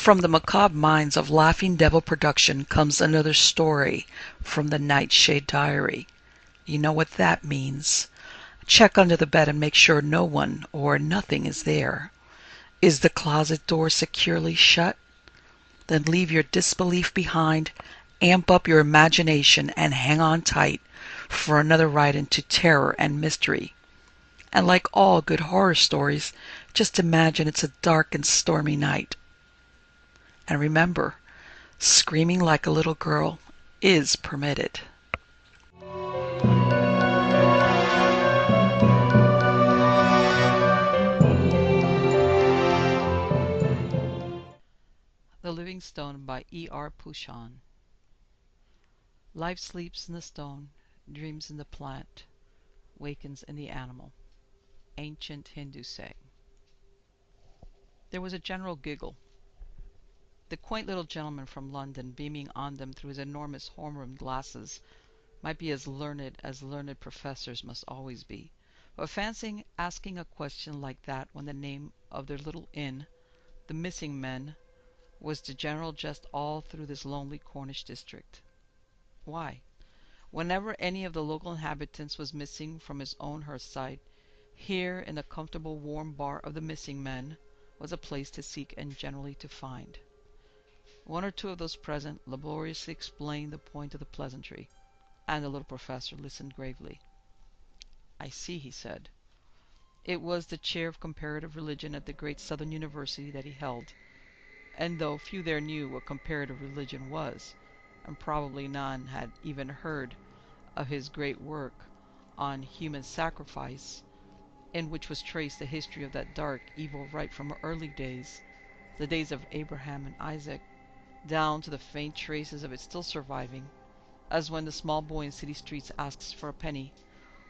From the macabre minds of Laughing Devil Production comes another story from the Nightshade Diary. You know what that means. Check under the bed and make sure no one or nothing is there. Is the closet door securely shut? Then leave your disbelief behind, amp up your imagination, and hang on tight for another ride into terror and mystery. And like all good horror stories, just imagine it's a dark and stormy night. And remember, screaming like a little girl is permitted. The Living Stone by E.R. Punshon. Life sleeps in the stone, dreams in the plant, wakens in the animal. Ancient Hindu saying. There was a general giggle. The quaint little gentleman from London, beaming on them through his enormous horn-rimmed glasses, might be as learned professors must always be, but fancying asking a question like that when the name of their little inn, the Missing Men, was the general jest all through this lonely Cornish district. Why, whenever any of the local inhabitants was missing from his own hearthside, here in the comfortable warm bar of the Missing Men was a place to seek and generally to find. One or two of those present laboriously explained the point of the pleasantry, and the little professor listened gravely. "I see," he said. It was the chair of comparative religion at the great Southern University that he held, and though few there knew what comparative religion was, and probably none had even heard of his great work on human sacrifice, in which was traced the history of that dark, evil rite from early days, the days of Abraham and Isaac, down to the faint traces of it still surviving, as when the small boy in city streets asks for a penny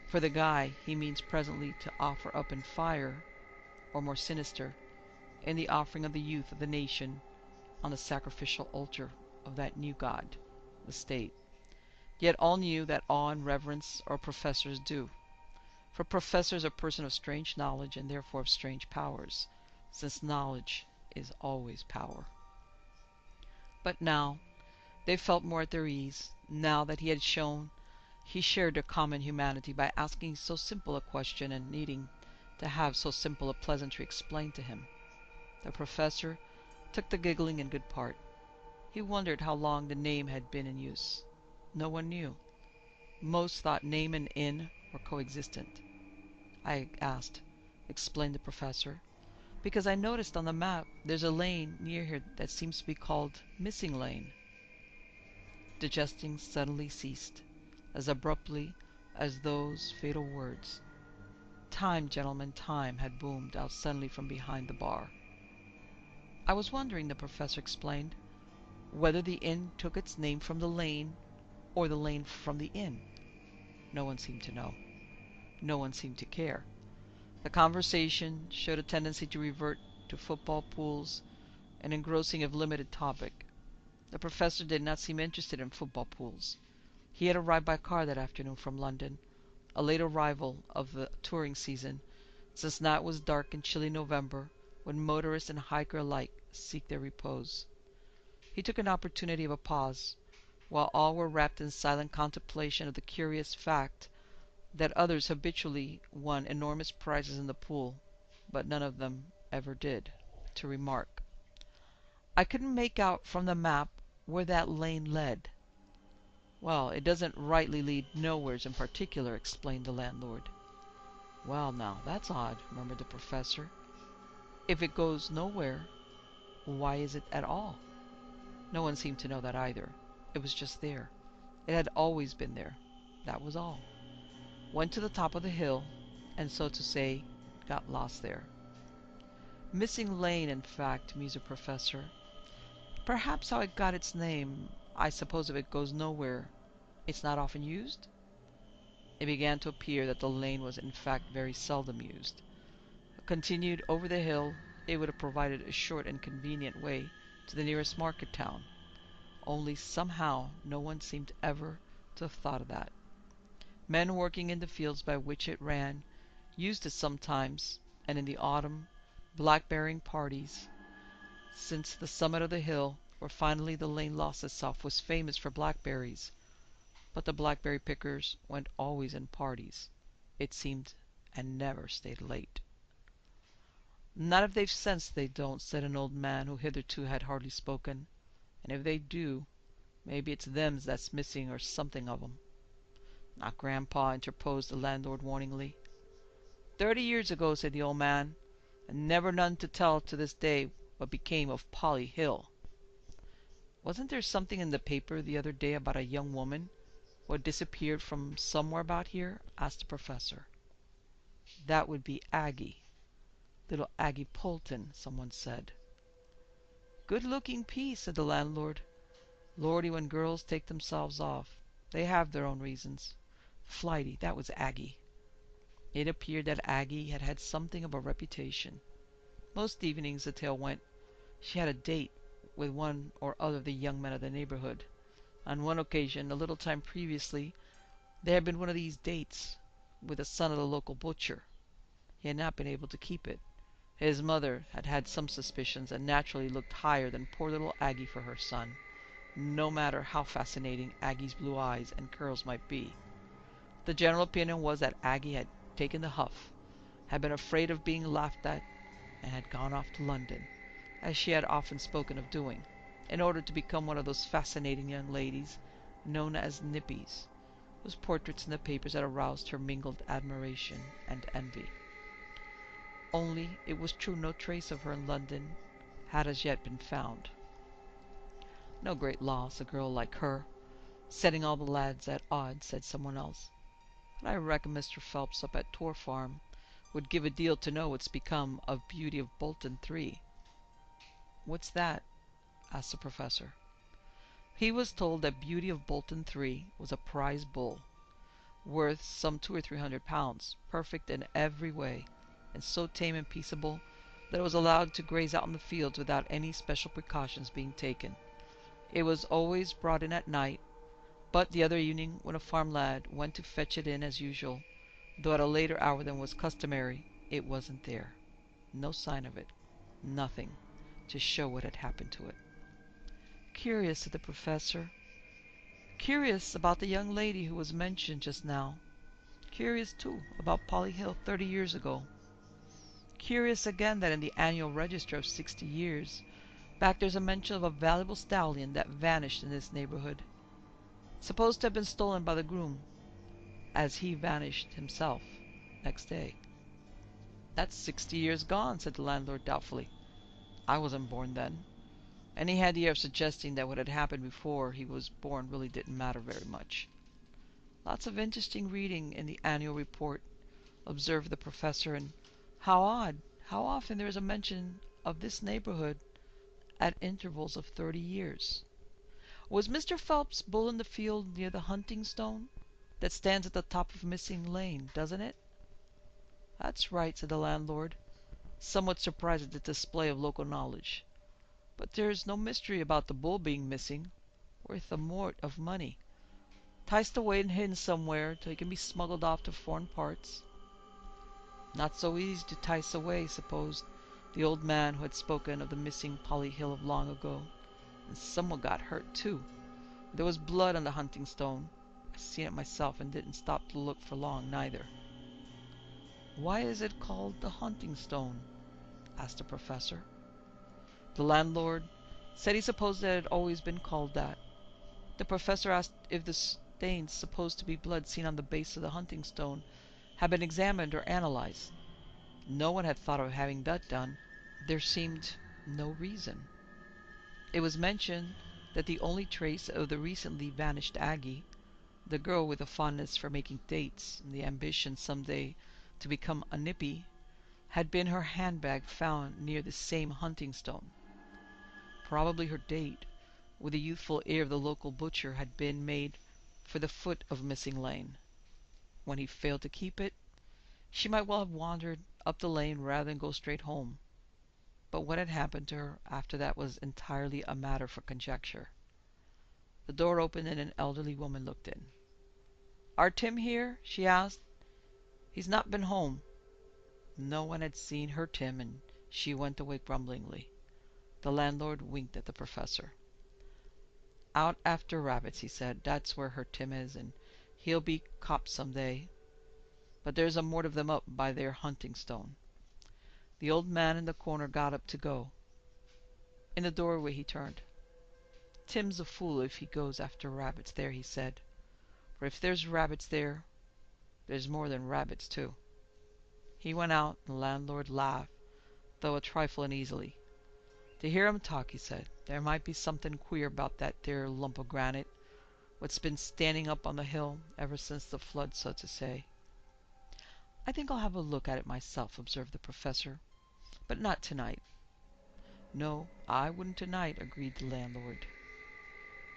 for the guy he means presently to offer up in fire, or more sinister, in the offering of the youth of the nation on the sacrificial altar of that new god, the state. Yet all knew that awe and reverence are professors due, for professors are a person of strange knowledge and therefore of strange powers, since knowledge is always power. But now they felt more at their ease, now that he had shown he shared their common humanity by asking so simple a question and needing to have so simple a pleasantry explained to him. The professor took the giggling in good part. He wondered how long the name had been in use. No one knew. Most thought name and inn were coexistent. "I asked," explained the professor, "because I noticed on the map there's a lane near here that seems to be called Missing Lane." The jesting suddenly ceased, as abruptly as those fatal words. "Time, gentlemen, time," had boomed out suddenly from behind the bar. "I was wondering," the professor explained, "whether the inn took its name from the lane, or the lane from the inn." No one seemed to know. No one seemed to care. The conversation showed a tendency to revert to football, pools, and engrossing of limited topic. The professor did not seem interested in football pools. He had arrived by car that afternoon from London, a late arrival of the touring season, since now it was dark and chilly November, when motorist and hiker alike seek their repose. He took an opportunity of a pause, while all were wrapped in silent contemplation of the curious fact that others habitually won enormous prizes in the pool, but none of them ever did, to remark, "I couldn't make out from the map where that lane led." "Well, it doesn't rightly lead nowheres in particular," explained the landlord. "Well, now, that's odd," murmured the professor. "If it goes nowhere, why is it at all?" No one seemed to know that either. It was just there. It had always been there. That was all. Went to the top of the hill, and so to say, got lost there. "Missing Lane, in fact," mused the professor. "Perhaps how it got its name. I suppose if it goes nowhere, it's not often used?" It began to appear that the lane was in fact very seldom used. Continued over the hill, it would have provided a short and convenient way to the nearest market town. Only somehow no one seemed ever to have thought of that. Men working in the fields by which it ran used it sometimes, and in the autumn blackberrying parties since the summit of the hill, where finally the lane lost itself, was famous for blackberries. But the blackberry pickers went always in parties, it seemed, and never stayed late. Not if they've sense, they don't, said an old man who hitherto had hardly spoken. And if they do, maybe it's them's that's missing or something of 'em. Not Grandpa, interposed the landlord warningly. 30 years ago, said the old man, and never none to tell to this day what became of Polly Hill. Wasn't there something in the paper the other day about a young woman who had disappeared from somewhere about here? Asked the professor. That would be Aggie. Little Aggie Polton, someone said. Good-looking piece, said the landlord. Lordy, when girls take themselves off, they have their own reasons. Flighty, that was Aggie. It appeared that Aggie had had something of a reputation. Most evenings, the tale went, she had a date with one or other of the young men of the neighborhood. On one occasion, a little time previously, there had been one of these dates with the son of the local butcher. He had not been able to keep it. His mother had had some suspicions, and naturally looked higher than poor little Aggie for her son, no matter how fascinating Aggie's blue eyes and curls might be. The general opinion was that Aggie had taken the huff, had been afraid of being laughed at, and had gone off to London, as she had often spoken of doing, in order to become one of those fascinating young ladies known as nippies, whose portraits in the papers had aroused her mingled admiration and envy. Only it was true no trace of her in London had as yet been found. No great loss, a girl like her, setting all the lads at odds, said someone else. But I reckon Mr. Phelps up at Tor Farm would give a deal to know what's become of Beauty of Bolton 3. What's that? Asked the professor. He was told that Beauty of Bolton 3 was a prize bull, worth some 200 or 300 pounds, perfect in every way, and so tame and peaceable that it was allowed to graze out in the fields without any special precautions being taken. It was always brought in at night, but the other evening, when a farm lad went to fetch it in as usual, though at a later hour than was customary, it wasn't there. No sign of it. Nothing to show what had happened to it. Curious, said the professor. Curious about the young lady who was mentioned just now. Curious, too, about Polly Hill 30 years ago. Curious again that in the annual register of 60 years back there's a mention of a valuable stallion that vanished in this neighborhood, supposed to have been stolen by the groom, as he vanished himself next day. That's 60 years gone, said the landlord doubtfully. I wasn't born then. And he had the air of suggesting that what had happened before he was born really didn't matter very much. Lots of interesting reading in the annual report, observed the professor, and how odd, how often there is a mention of this neighborhood at intervals of 30 years. Was Mr. Phelps' bull in the field near the hunting stone that stands at the top of Missing Lane, doesn't it? That's right, said the landlord, somewhat surprised at the display of local knowledge. But there's no mystery about the bull being missing. Worth a mort of money. Ticed away and hidden somewhere till he can be smuggled off to foreign parts. Not so easy to tice away, supposed the old man who had spoken of the missing Polly Hill of long ago. And someone got hurt, too. There was blood on the hunting stone. I seen it myself and didn't stop to look for long, neither. Why is it called the hunting stone? Asked the professor. The landlord said he supposed that it had always been called that. The professor asked if the stains supposed to be blood seen on the base of the hunting stone had been examined or analyzed. No one had thought of having that done. There seemed no reason. It was mentioned that the only trace of the recently vanished Aggie, the girl with a fondness for making dates and the ambition some day to become a nippy, had been her handbag found near the same hunting stone. Probably her date with the youthful heir of the local butcher had been made for the foot of Missing Lane. When he failed to keep it, she might well have wandered up the lane rather than go straight home. But what had happened to her after that was entirely a matter for conjecture. The door opened and an elderly woman looked in. "Are Tim here?" she asked. "He's not been home." No one had seen her Tim, and she went away grumblingly. The landlord winked at the professor. "Out after rabbits," he said. "That's where her Tim is, and he'll be copped some day. But there's a mort of them up by their hunting stone." The old man in the corner got up to go. In the doorway he turned. "Tim's a fool if he goes after rabbits there," he said. "For if there's rabbits there, there's more than rabbits too." He went out, and the landlord laughed, though a trifle uneasily. "To hear him talk," he said, "there might be something queer about that there lump of granite, what's been standing up on the hill ever since the flood, so to say." "I think I'll have a look at it myself," observed the professor, "but not tonight." "No, I wouldn't tonight," agreed the landlord.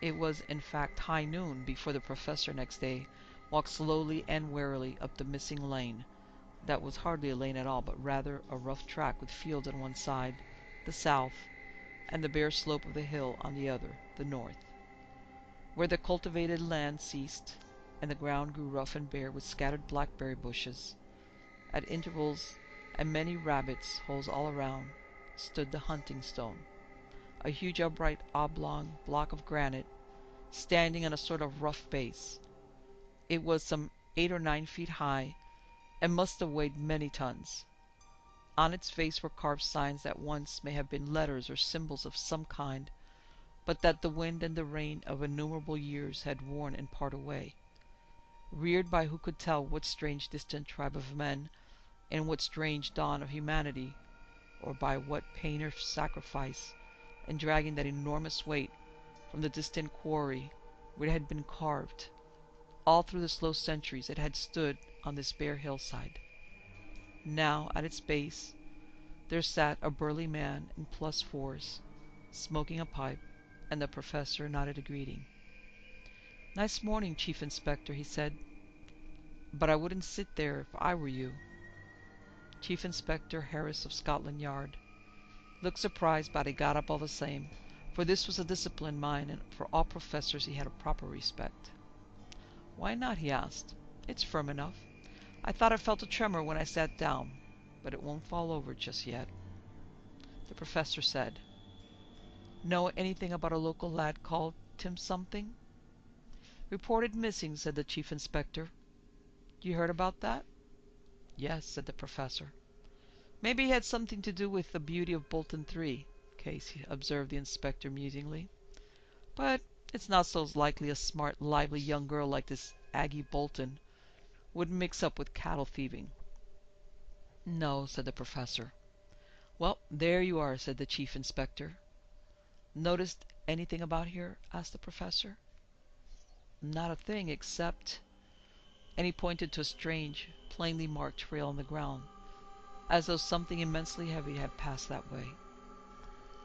It was in fact high noon before the professor next day walked slowly and warily up the missing lane. That was hardly a lane at all, but rather a rough track with fields on one side, the south, and the bare slope of the hill on the other, the north, where the cultivated land ceased, and the ground grew rough and bare with scattered blackberry bushes. At intervals, and many rabbits' holes all around, stood the hunting stone, a huge upright oblong block of granite, standing on a sort of rough base. It was some 8 or 9 feet high, and must have weighed many tons. On its face were carved signs that once may have been letters or symbols of some kind, but that the wind and the rain of innumerable years had worn in part away. Reared by who could tell what strange distant tribe of men, in what strange dawn of humanity, or by what pain or sacrifice, in dragging that enormous weight from the distant quarry where it had been carved, all through the slow centuries it had stood on this bare hillside. Now, at its base, there sat a burly man in +4s, smoking a pipe, and the professor nodded a greeting. "Nice morning, Chief Inspector," he said, "but I wouldn't sit there if I were you." Chief Inspector Harris of Scotland Yard looked surprised, but he got up all the same, for this was a disciplined mind, and for all professors he had a proper respect. "Why not?" he asked. "It's firm enough. I thought I felt a tremor when I sat down, but it won't fall over just yet." The professor said, "Know anything about a local lad called Tim something?" "Reported missing," said the chief inspector. "You heard about that?" "Yes," said the professor. "Maybe he had something to do with the beauty of Bolton 3 case," observed the inspector musingly. "But it's not so likely a smart, lively young girl like this Aggie Bolton would mix up with cattle thieving." "No," said the professor. "Well, there you are," said the chief inspector. "Noticed anything about here?" asked the professor. "Not a thing, except—" and he pointed to a strange, plainly marked trail on the ground, as though something immensely heavy had passed that way.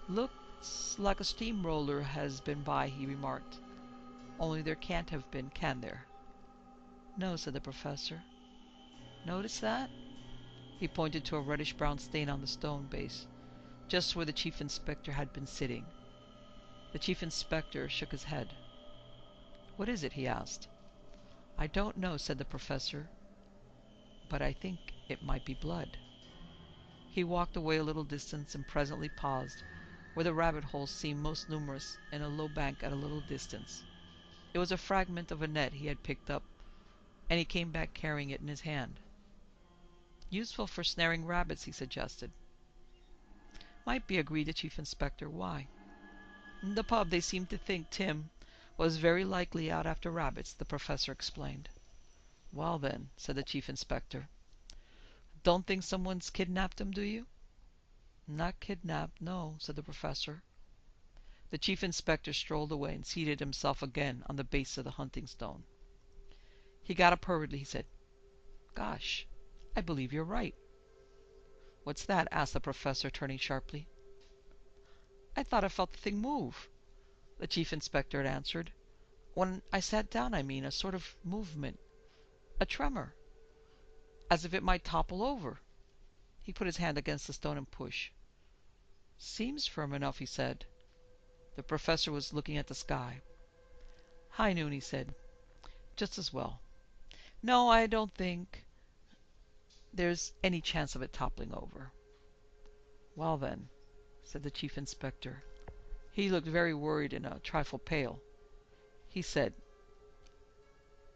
"Looks like a steamroller has been by," he remarked. "Only there can't have been, can there?" "No," said the professor. "Notice that?" He pointed to a reddish-brown stain on the stone base, just where the chief inspector had been sitting. The chief inspector shook his head. "What is it?" he asked. "I don't know," said the professor, "but I think it might be blood." He walked away a little distance and presently paused where the rabbit holes seemed most numerous, in a low bank at a little distance. It was a fragment of a net he had picked up, and he came back carrying it in his hand. "Useful for snaring rabbits," he suggested. "Might be," agreed the chief inspector. "Why?" "In the pub they seemed to think Tim was very likely out after rabbits," the professor explained. "Well then," said the chief inspector, "don't think someone's kidnapped him, do you?" "Not kidnapped, no," said the professor. The chief inspector strolled away and seated himself again on the base of the hunting stone. He got up hurriedly. He said, "Gosh, I believe you're right." "What's that?" asked the professor, turning sharply. "I thought I felt the thing move," the chief inspector had answered. "When I sat down, I mean, a sort of movement, a tremor, as if it might topple over." He put his hand against the stone and pushed. "Seems firm enough," he said. The professor was looking at the sky. "High noon," he said. "Just as well. No, I don't think there's any chance of it toppling over." "Well then," said the Chief Inspector. He looked very worried and a trifle pale. He said,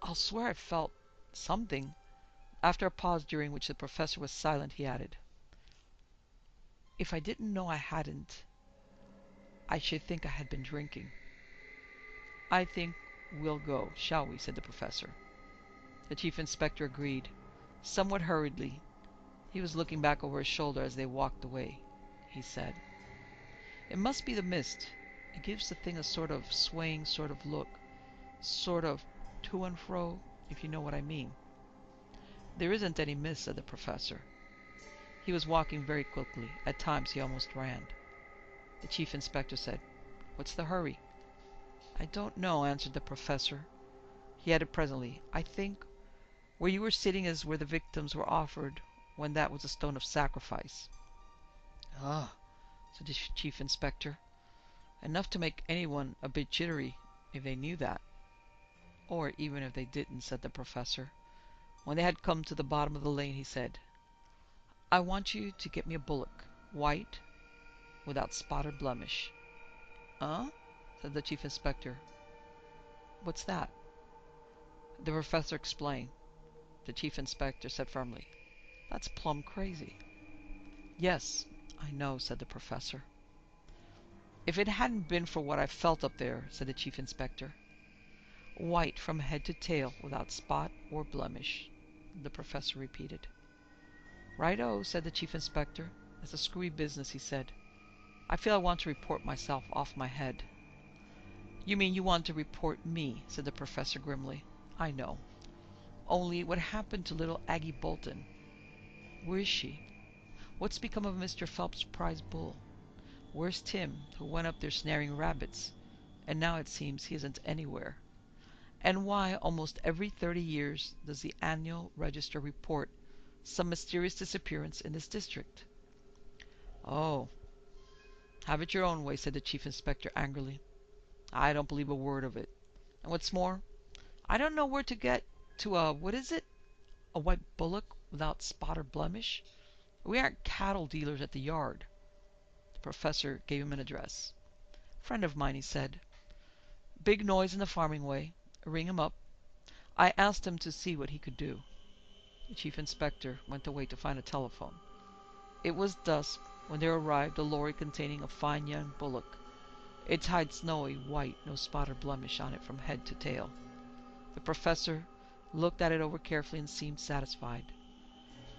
I'll swear I felt something. After a pause during which the Professor was silent, he added, if I didn't know I hadn't, I should think I had been drinking. I think we'll go, shall we? Said the Professor. The Chief Inspector agreed, somewhat hurriedly. He was looking back over his shoulder as they walked away. He said, it must be the mist. It gives the thing a sort of swaying sort of look, sort of to and fro, if you know what I mean. There isn't any mist, said the Professor. He was walking very quickly. At times he almost ran. The Chief Inspector said, what's the hurry? I don't know, answered the Professor. He added presently, I think where you were sitting is where the victims were offered when that was a stone of sacrifice. Ah, said the Chief Inspector. Enough to make anyone a bit jittery if they knew that. Or even if they didn't, said the Professor. When they had come to the bottom of the lane, he said, I want you to get me a bullock, white, without spot or blemish. Said the Chief Inspector. What's that? The Professor explained. The Chief Inspector said firmly, that's plumb crazy. Yes, I know, said the Professor. If it hadn't been for what I felt up there, said the Chief Inspector. White from head to tail, without spot or blemish, the Professor repeated. Right-o, said the Chief Inspector. It's a screwy business, he said. I feel I want to report myself off my head. You mean you want to report me, said the Professor grimly. I know. Only what happened to little Aggie Bolton? Where is she? What's become of Mr. Phelps' prize bull? Where's Tim, who went up there snaring rabbits, and now it seems he isn't anywhere? And why, almost every 30 years, does the annual register report some mysterious disappearance in this district? Oh, have it your own way, said the Chief Inspector angrily. I don't believe a word of it. And what's more, I don't know where to get to what is it? A white bullock without spot or blemish? We aren't cattle dealers at the yard. The Professor gave him an address. Friend of mine, he said. Big noise in the farming way. Ring him up. I asked him to see what he could do. The Chief Inspector went away to find a telephone. It was dusk when there arrived a lorry containing a fine young bullock. Its hide snowy white, no spot or blemish on it from head to tail. The Professor looked at it over carefully and seemed satisfied.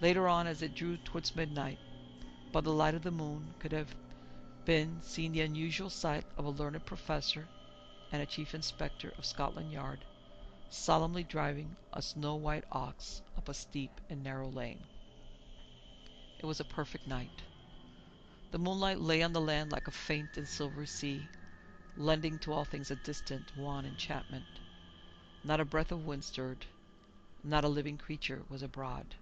Later on, as it drew towards midnight, by the light of the moon could have been seen the unusual sight of a learned professor and a Chief Inspector of Scotland Yard solemnly driving a snow-white ox up a steep and narrow lane. It was a perfect night. The moonlight lay on the land like a faint and silvery sea, lending to all things a distant, wan enchantment. Not a breath of wind stirred. Not a living creature was abroad.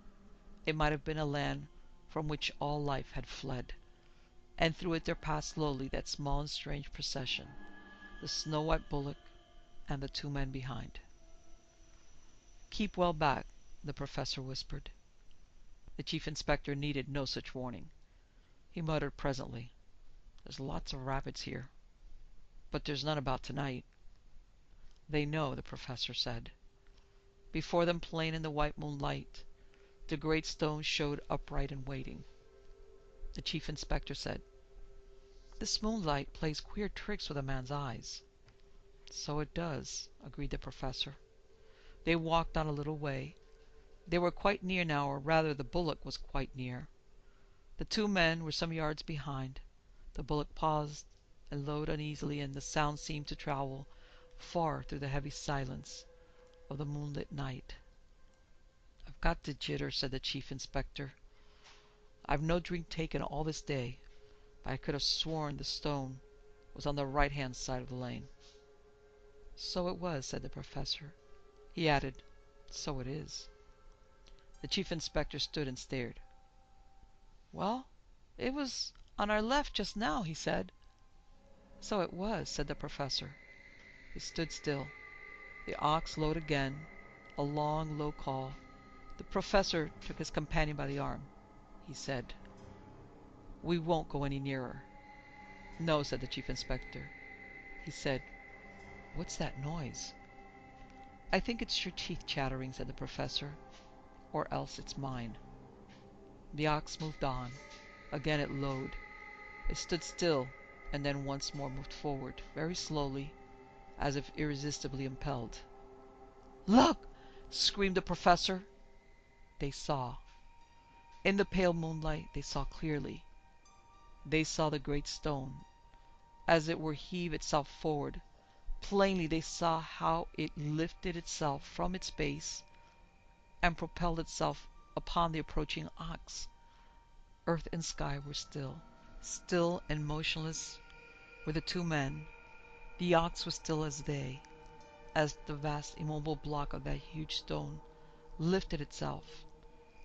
It might have been a land from which all life had fled, and through it there passed slowly that small and strange procession, the snow-white bullock and the two men behind. Keep well back, the Professor whispered. The Chief Inspector needed no such warning. He muttered presently, There's lots of rabbits here, but there's none about tonight. They know, the Professor said. Before them, plain in the white moonlight, the great stone showed upright and waiting. The Chief Inspector said, This moonlight plays queer tricks with a man's eyes. So it does, agreed the Professor. They walked on a little way. They were quite near now, or rather the bullock was quite near. The two men were some yards behind. The bullock paused and lowed uneasily, and the sound seemed to travel far through the heavy silence of the moonlit night. I've got the jitter, said the Chief Inspector. I've no drink taken all this day, but I could have sworn the stone was on the right-hand side of the lane. So it was, said the Professor. He added, So it is. The Chief Inspector stood and stared. Well, it was on our left just now, he said. So it was, said the Professor. He stood still. The ox lowed again, a long, low call. The Professor took his companion by the arm. He said, We won't go any nearer. No, said the chief inspector. He said, "What's that noise?" "I think it's your teeth chattering," said the professor, "or else it's mine." The ox moved on. Again it lowed. It stood still, and then once more moved forward, very slowly, as if irresistibly impelled. "Look!" screamed the professor. They saw. In the pale moonlight they saw clearly. They saw the great stone, as it were, heave itself forward. Plainly they saw how it lifted itself from its base and propelled itself upon the approaching ox. Earth and sky were still. Still and motionless were the two men. The ox was still as they, as the vast immobile block of that huge stone lifted itself,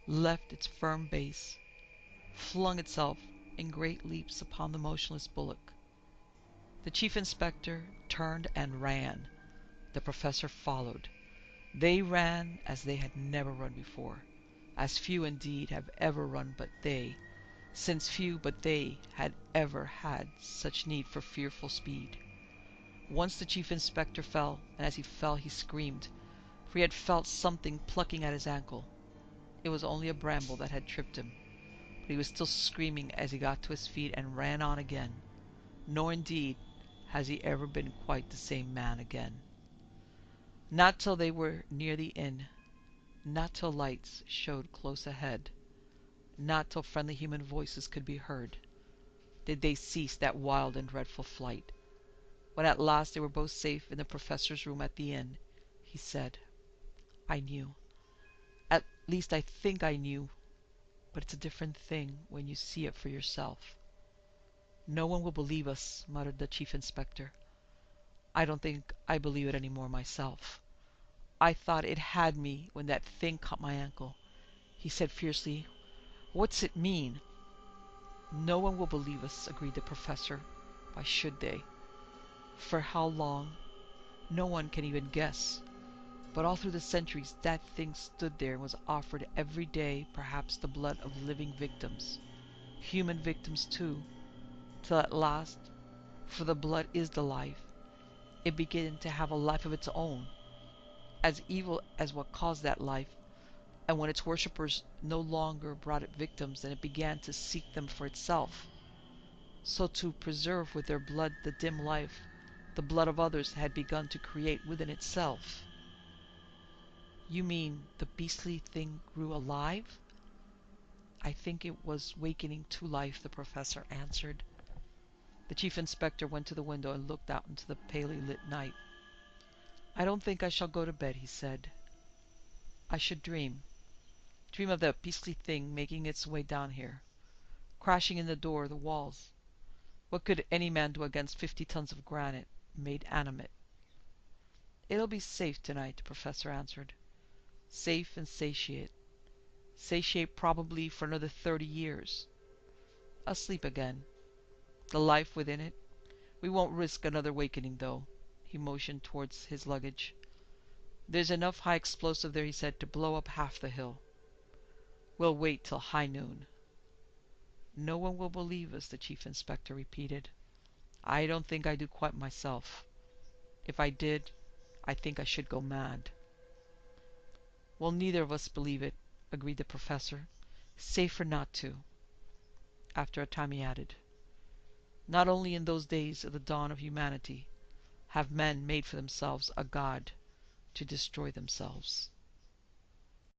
left its firm base, flung itself in great leaps upon the motionless bullock. The chief inspector turned and ran. The professor followed. They ran as they had never run before, as few indeed have ever run but they, since few but they had ever had such need for fearful speed. Once the chief inspector fell, and as he fell he screamed, for he had felt something plucking at his ankle. It was only a bramble that had tripped him, but he was still screaming as he got to his feet and ran on again, nor indeed has he ever been quite the same man again. Not till they were near the inn, not till lights showed close ahead, not till friendly human voices could be heard, did they cease that wild and dreadful flight. When at last they were both safe in the professor's room at the inn, he said, "I knew. At least I think I knew, but it's a different thing when you see it for yourself." "No one will believe us," muttered the chief inspector. "I don't think I believe it any more myself. I thought it had me when that thing caught my ankle." He said fiercely, "What's it mean?" "No one will believe us," agreed the professor. "Why should they? For how long, no one can even guess. But all through the centuries that thing stood there and was offered every day perhaps the blood of living victims, human victims too, till at last, for the blood is the life, it began to have a life of its own, as evil as what caused that life, and when its worshippers no longer brought it victims, then it began to seek them for itself. So to preserve with their blood the dim life the blood of others had begun to create within itself." "You mean the beastly thing grew alive?" "I think it was wakening to life," the professor answered. The chief inspector went to the window and looked out into the palely lit night. "I don't think I shall go to bed," he said. "I should dream of that beastly thing making its way down here, crashing in the door, the walls. What could any man do against 50 tons of granite made animate?" "It'll be safe tonight," the professor answered. "Safe and satiate. Satiate probably for another 30 years. Asleep again. The life within it. We won't risk another wakening, though." He motioned towards his luggage. "There's enough high explosive there," he said, "to blow up half the hill. We'll wait till high noon." "No one will believe us," the chief inspector repeated. "I don't think I do quite myself. If I did, I think I should go mad." "Well, neither of us believe it," agreed the professor. "Safer not to." After a time he added, "Not only in those days of the dawn of humanity have men made for themselves a god to destroy themselves."